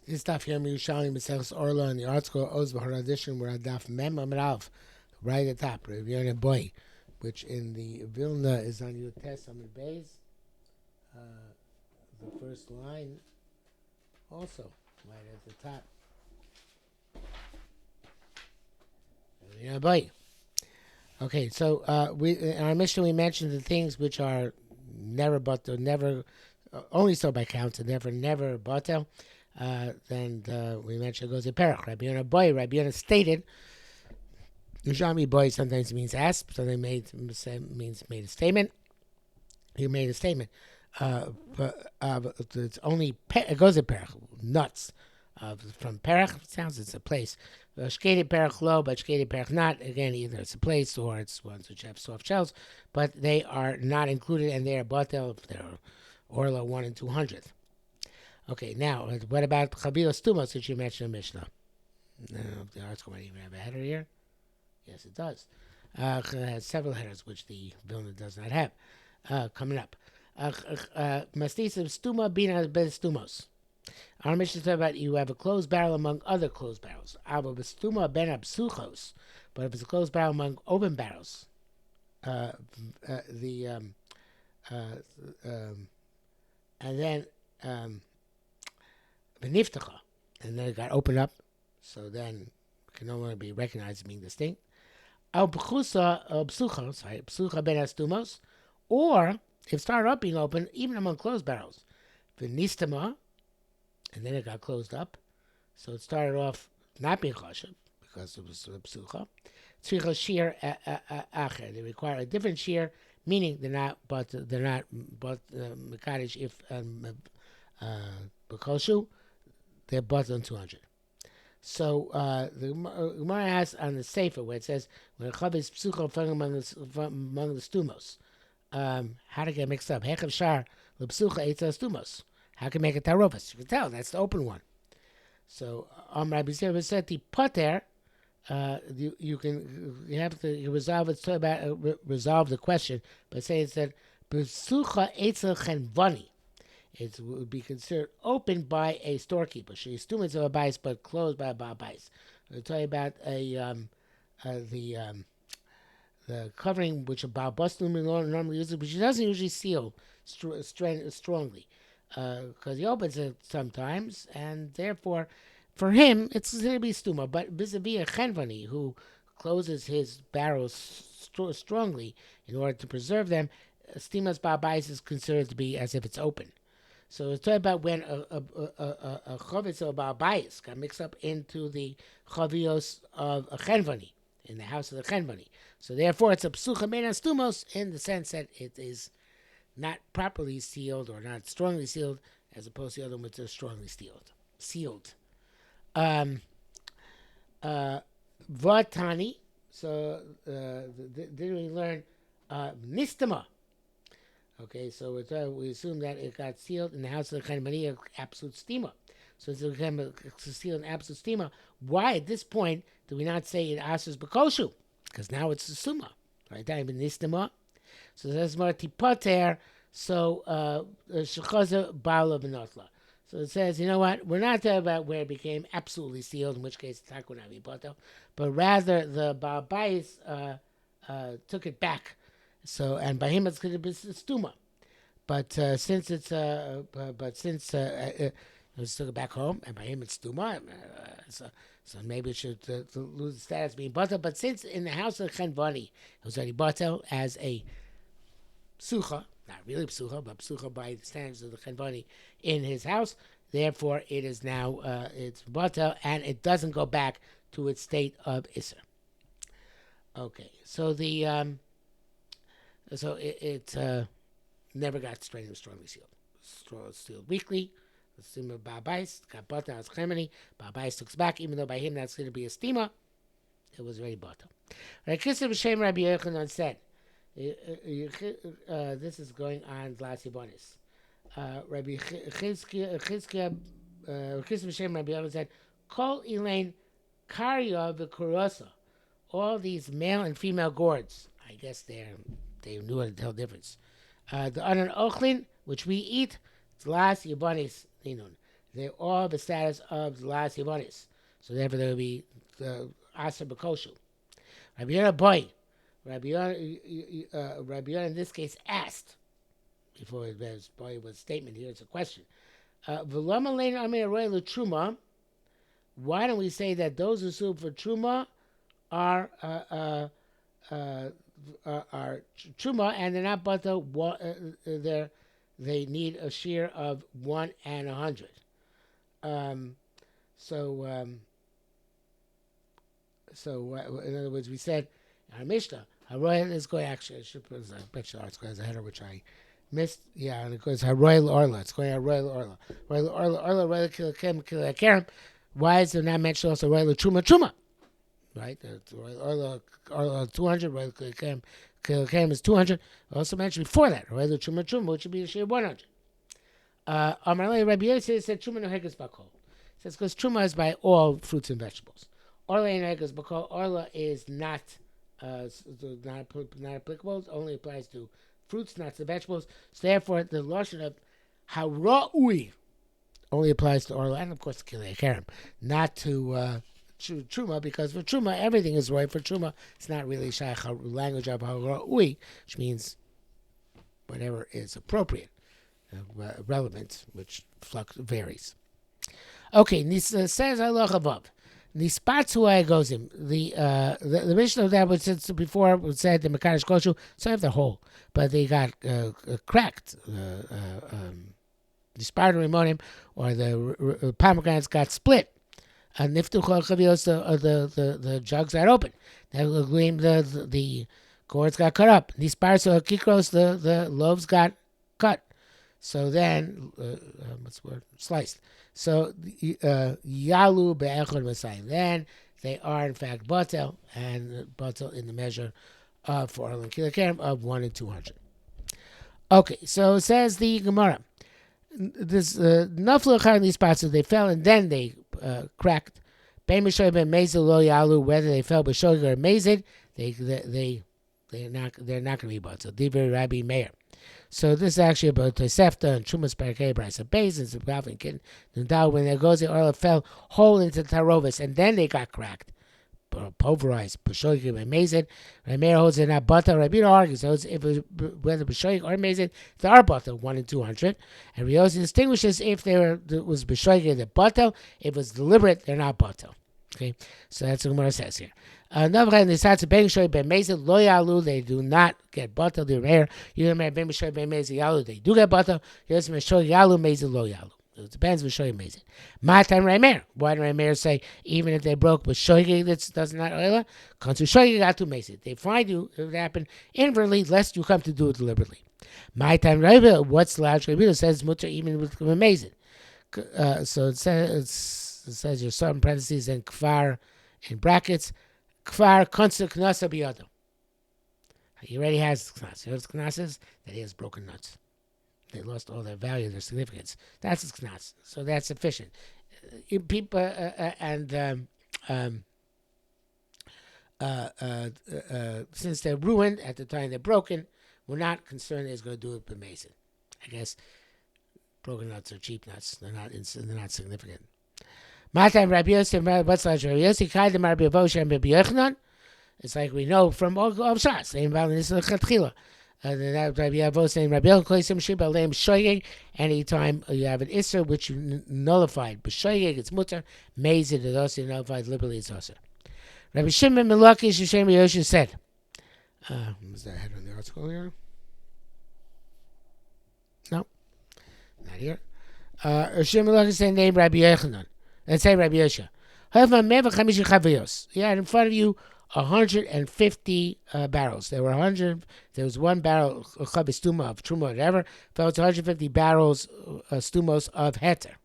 This daf here, Yerushalmi Orlah, in the article Oz B'Har edition, we're on daf Mem Amud Aleph, right at the top, Yerushalmi Boy, which in the Vilna is on Yutes Amud Beis, the first line, also right at the top. Yerushalmi Boy. Okay, so we in our mission we mentioned the things which are never but never only so by count, and never batel. Then we mentioned it goes in Perach. Rabbi Yonah stated, Yerushalmi boy sometimes means asked, sometimes means made a statement. He made a statement. But it's only, it goes in Perach, nuts. From Perach, sounds it's a place. Shkedi Perach low, but Shkedi Perach not. Again, either it's a place or it's ones which have soft shells, but they are not included, and they are batel if they're Orla 1 and 200th. Okay, now, what about Chavilas Tumos, which you mentioned in Mishnah? No, the article might even have a header here. Yes, it does. It has several headers, which the Vilna does not have. Coming up. Mastisim Stuma Bina Bestumos. Our Mishnah talks about you have a closed barrel among other closed barrels. Ava Bestuma Ben Absuchos. But if it's a closed barrel among open barrels, and then Beniftacha, and then it got opened up, so then it can no longer be recognized as being distinct. Psucha ben astumos, or if it started up being open, even among closed barrels. Venistama, and then it got closed up, so it started off not being chashav because it was psucha. Tzricha shear acher. They require a different shear, meaning they're not mekadesh if b'koshu. They're but on 200. So the Gemara asks on the Sefer where it says when a chav is psucha among the stumos, how to get mixed up? Hechav shar lepsucha eitza stumos. How can make it tarofas? You can tell that's the open one. So Rabbi Zera said the poter. You have to resolve it about resolve the question by saying it said psucha eitza chenvani. It would be considered opened by a storekeeper. She's students of a bais, but closed by a bais. I'll tell you about the covering which a bais normally uses, which he doesn't usually seal strongly, because he opens it sometimes, and therefore, for him, it's going to be stuma. But vis-a-vis a chenvani who closes his barrels strongly in order to preserve them, stimas bais is considered to be as if it's open. So it's talking about when a chovitz or a bayis got mixed up into the chavios of a chenvani, in the house of the chenvani. So therefore it's a psucha ben astumos in the sense that it is not properly sealed or not strongly sealed, as opposed to the other ones that are strongly sealed. Vatani, so did we learn nistama? Okay, so we assume that it got sealed in the house of the Chanmaniya, absolute stima. So it's sealed in absolute stima. Why at this point do we not say it asers b'koshu? Because now it's a suma, right? Nistima. So there's more tipater. So shechaza ba'ala b'notla. So it says, you know what? We're not talking about where it became absolutely sealed, in which case it's takunavi poto, but rather the ba'bais took it back. So and by him it's going to be stuma, but since it's it was took it back home, and by him it's stuma, so maybe it should lose the status being batel. But since in the house of Chenvani it was already batel as a psucha, not really psucha, but psucha by the standards of the Chenvani in his house, therefore it is now it's batel, and it doesn't go back to its state of isser. Okay, so the So it never got strongly sealed. Sealed weakly. The stima of Ba'abais got bought out as Chemini. Ba'abais took back, even though by him that's going to be a stima. It was already bought out. Right, Kisser B'Shem Rabbi Yochanan said, this is going on Glas Yibonis. Rabbi Chizkiah, Kisser B'Shem Rabbi Yochanan said, Kol Elaine Karya V'Kurosa. All these male and female gourds, I guess they knew how to tell the difference. The anan ochlin, which we eat, Glas Yibonis Ninun. they all have the status of the last Yivonis. So therefore there will be the Asa Bakoshu. Rabbi Yonah boy. Rabbi Yonah in this case asked, before his boy was a statement, here it's a question. V'lama lein amei aroi l'truma. Why don't we say that those who sue for truma are truma and they're not but they need a share of 1 and 100. So in other words, we said our Mishnah, Haroy is going actually I should put as a Mishnah as a header which I missed. Yeah, and it goes Haroy Orlah. It's going Haroy Orlah. Roy Kilakem. Why is there not mentioned also Roy Truma? Right? Orlah 200. Roy Kilakem is 200. Also mentioned before that Roy Truma, which would be a share 100. Amarle Rabbi Yosef said Truma no heges bakol. Says because Truma is by all fruits and vegetables. Orla no heges bakol. Orla is not applicable. It only applies to fruits, not to vegetables. So therefore, the lotion of hara'ui only applies to Orla and of course to Kilei Kerem, not to Truma, because for Truma everything is right. For Truma, it's not really shaykh language of hara'ui, which means whatever is appropriate. Relevant, which varies. Okay, says Allah above. The spots who I goes in. The Mishnah that was said before said the Mekadosh Koshu, so have the hole, but they got cracked. The spider remonim or the pomegranates got split. And niftu chavios, the jugs got open. The cords got cut up. The spiders kikros, the loaves got cut. So then, what's the word? Sliced. So, yalu be'echad v'sayim. Then they are in fact batel, and batel in the measure for Orlan Kilogram of 1 and 200. Okay, so it says the Gemara. This naflu achar in these spots, they fell and then they cracked. Bein b'shoy ben mezid lo yalu, whether they fell b'shoy or mezid, they're not going to be batel. Divrei Rabbi Meir. So this is actually about Tosefta and Chumas Parakei Brisa Beis and Zubavin Kitten. When there goes the oil fell whole into Tarovis and then they got cracked, pulverized. Peshoyim and Mazid. Rameir holds it not butter. Rabbi argues if it was whether Peshoyim or Mazid, they are butter 1 in 200. And Riosi distinguishes if it was Peshoyim the butter. If it was deliberate, they're not butter. Okay, so that's what Gemara says here. Another the sides of Ben Shoy Ben Mezid Lo Yalu, they do not get butter. They're rare. You know, Ben Shoy Ben Mezid Yalu, they do get butter. Yes, Ben Shoy Yalu Mezid Lo Yalu. It depends on Shoy Mezid. My time Rameir. Why do Rameir say even if they broke with Shoy that does not oil? Come to Shoy got to Mezid. They find you if it happened inadvertently, lest you come to do it deliberately. My time Rameir. What's the logic? Rameir says mutter even with Mezid. So it says your certain parentheses and kfar in brackets. Kfar konsa knasa biyado. He already has knas. You know what knas is? That he has broken nuts. They lost all their value, their significance. That's his knas. So that's sufficient. People since they're ruined at the time they're broken, we're not concerned that he's going to do it by Mason. I guess broken nuts are cheap nuts. They're not significant. Matam Rabbi Yosef, what's like Rabbi Yosef? Kaidem Rabbi Avosha and Rabbi Yochanan. It's like we know from all Shas. They involve this lechatchila. Rabbi Avosha and Rabbi Yochanan koisim shiba leim shoyeg. Anytime you have an isser which you nullified, but shoyeg it's mutter. Mezid is also nullified. Liberally it's also. Rabbi Shimon Melakish Shem Yosha said. Was that head on the article here? No, not here. Shimon Melakish said name Rabbi Yochanan. Let's say Rabbi Yosha. You had in front of you 150 barrels. There was one barrel of stuma of truma, whatever. Fell to 150 barrels stumos of heter.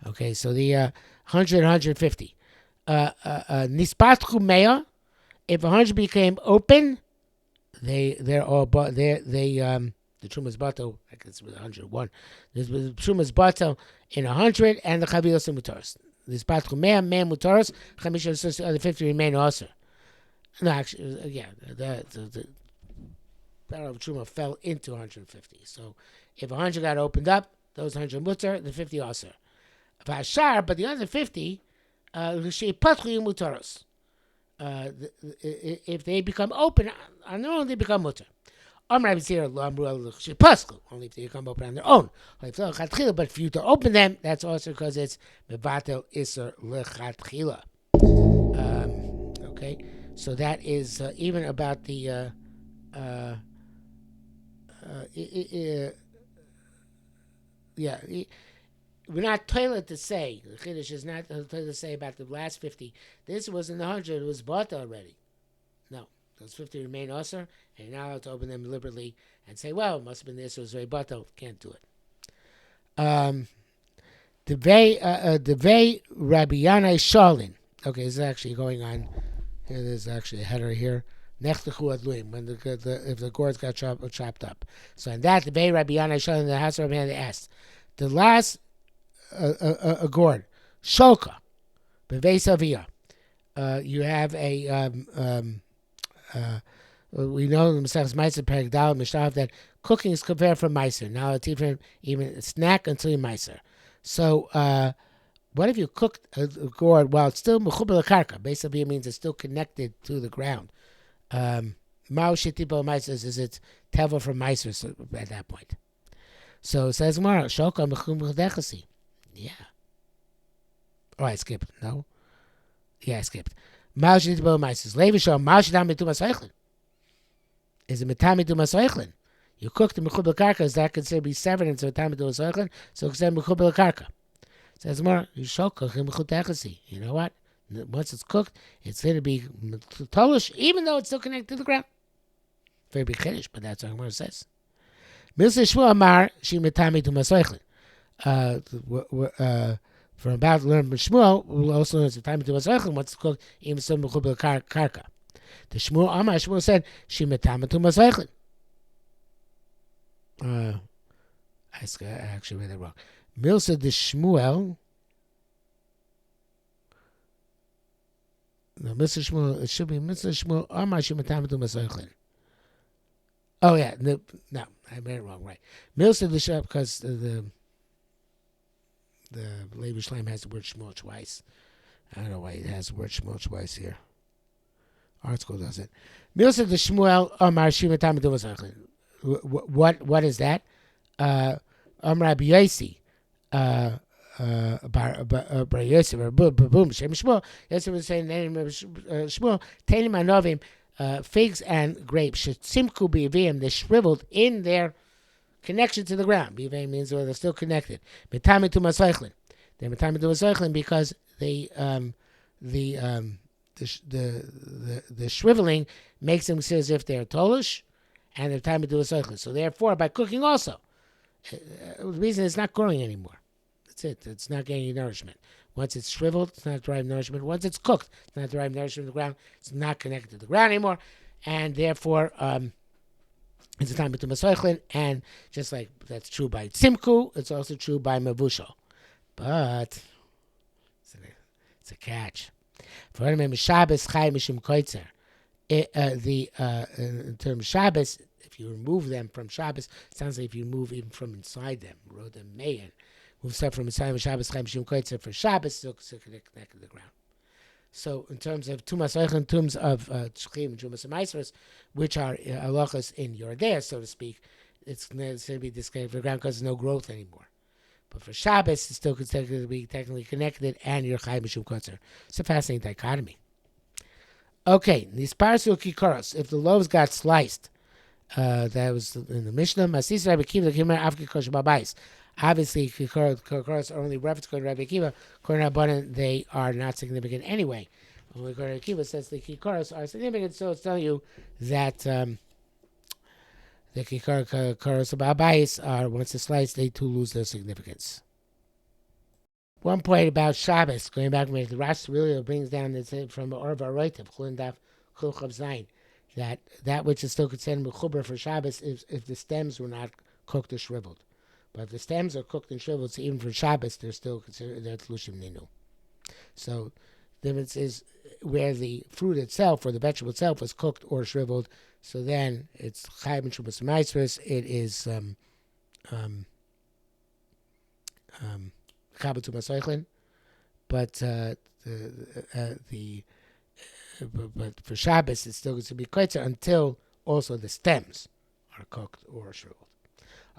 Okay, so the 150. Nispat chumea. If 100 became open, they're all the Trumas Bato, I guess it was 101. There's the Trumas Bato in 100 and the Chavilos and Mutaros. This Bat Mea Mutaros, Chamisha, the other 50 remain also. No, actually, yeah, the barrel of Truma fell into 150. So if 100 got opened up, those 100 mutter, the 50 also. Vashar, but the other 50, mutaros. If they become open on their own, they become mutter. Only if they come open on their own. But for you to open them, that's also because it's mevatel iser lechatchila. Okay, so that is even about the yeah. We're not toilet to say. The Chiddush is not toilet to say about the last 50. This was in the 100. It was bought already. No. Those 50 remain usher, and you're not allowed to open them deliberately and say, well, it must have been this, it was very bought. Can't do it. The Vei Rabbi Yanai Shalin. Okay, this is actually going on. Here, there's actually a header here. Nechtechu adluim, when if the gourds got chopped up. So in that, the Vei Rabbi Yanai Shalin, the house of Rabbi Yanai asked, the last a gourd, shoka, bevei savia. You have a we know in the Masechus Meiser Perek Daled Mishnah that cooking is compared from Meiser. Now it's even a snack until you Meiser. So what if you cooked a gourd while it's still mechuber lekarka? Basically, it means it's still connected to the ground. Mao shetipo Meiser is it's tevel from Meiser at that point. So it says more shoka mechum dechasi. Yeah. Oh, I skipped. No. Yeah, I skipped. Mao shetipo Meiser. Levi shom mao shetam mitum asaychlin. Is it mitam mitum asaychlin? You cooked the mechuber lekarka. Is that considered to be severed into mitam mitum asaychlin? So it's considered mechuber lekarka. Says more, you know what? Once it's cooked, it's going to be tolish, even though it's still connected to the ground. Very big chiddush, but that's what Gemara says. Milsa Shmuel Amar she metami to masoichlin. From about to learn from Shmuel, we'll also learn metami to masoichlin. Once it's cooked, even some mechubel karka. The Shmuel Amar Shmuel said she metami to masoichlin. I actually read that wrong. Milsa de Shmuel. No, Mr. Shmuel. It should be Mr. Shmuel. Amar Shematamitu Masoichlin. Oh yeah, no, I made it wrong. Right, Milsa de Shmuel because the Levi Shleim has the word Shmuel twice. I don't know why it has the word Shmuel twice here. Article does it. Milsa de Shmuel. Amar Shematamitu Masoichlin. What is that? Amar B'Yosi. Bar Yosef, boom, Shem Shmuel. Yosef was saying, Shmuel, Tainim Anovim, figs and grapes, Simku B'Yavim, they shriveled in their connection to the ground. B'Yavim means they're still connected. Metami to Masoichlin. They're Metami to Masoichlin because the shriveling makes them as if they're tolish, and they're Metami to Masoichlin. So therefore, by cooking also, the reason it's not growing anymore. That's it. It's not getting any nourishment. Once it's shriveled, it's not deriving nourishment. Once it's cooked, it's not deriving nourishment from the ground. It's not connected to the ground anymore. And therefore, it's a time to Masoichlin. And just like that's true by Tzimku, it's also true by Mavusho. But it's a catch. For in terms of Shabbos, if you remove them from Shabbos, it sounds like if you move even from inside them, wrote them mayan, move stuff from inside of Shabbos, Chaim Shim Koitzer for Shabbos, still connected to the ground. So in terms of Tumas Oich, in terms of Tshchim and Tumas Maisros, which are halachas in Yordea, so to speak, it's going to be disconnected from the ground because there's no growth anymore. But for Shabbos, it's still considered to be technically connected, and you're Chaim Shim Koitzer. It's a fascinating dichotomy. Okay, these parsul kikoros, if the loaves got sliced, that was in the Mishnah. Masis Rabbi Akiva, the Kimer Afki Kosh Babais. Obviously, kikoros are only reference to Rabbi Akiva. According to Rabbanan, they are not significant anyway. Only Rabbi Akiva says the kikoros are significant, so it's telling you that the kikoros Babais are, once it's sliced, they too lose their significance. One point about Shabbos, going back to the Rashi really brings down this from Orva Roitiv, Chulindaf Chulchav Zayin, that which is still considered mechuber for Shabbos if the stems were not cooked or shriveled. But if the stems are cooked and shriveled, so even for Shabbos, they're still considered tlushim ninu. So the difference is where the fruit itself or the vegetable itself was cooked or shriveled. So then it's chayv and shumas maisros. It is Chabatz U'Masoichlin, but the but for Shabbos it's still going to be koitzer until also the stems are cooked or shriveled.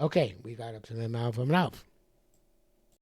Okay, we got up to the mouth of Rav.